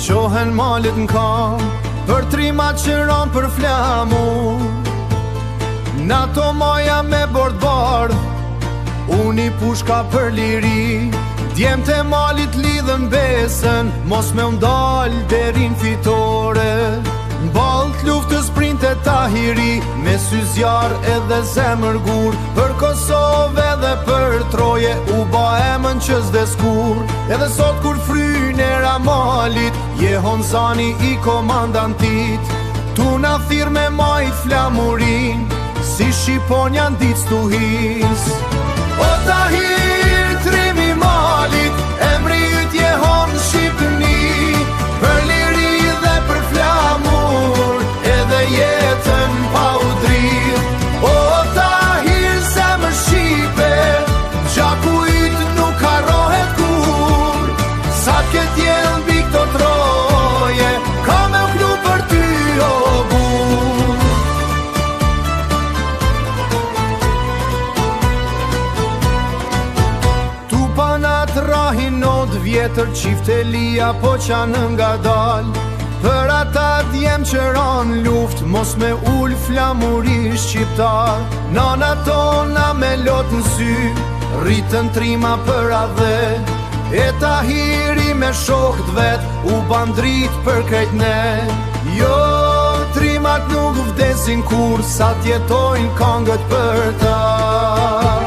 qohen malit në kam, për trimat që ron për flamu. Nato moja me bordbard, unë i pushka për liri. Djemt e malit lidhën besën, mos me ndal derin fitore. Balt luftës printe Tahiri, me sy zjar edhe zemër gur. Për Kosovë edhe për Troje, u ba emën që s'de skur. Edhe sot kur fryn era malit, je Honzani i komandantit. Tu na thirr me majt flamurin, si Shqiponjan dit stuhis. O Tahir, trimi malit, emri yt je Hon Shqipni. Për liri dhe për flamur, edhe jetën pa u dridh. O Tahir, zemër Shqipe, gjaku yt nuk harrohet kur. Sa t'ket jenë mbi këto troje, ka me u knu për ty o bur. Tu panat rahin not vjetër, qiftelia po qanë nga dal. Për ata t'jem që ran luft, mos me ull flamuri shqiptar. Nana tona me lot në sy, rritën trima për adhe. E Tahiri me shokt vet, u bandrit për krejt ne. Jo, trimat nuk vdesin kur, sa t'jetojnë këngët për ta.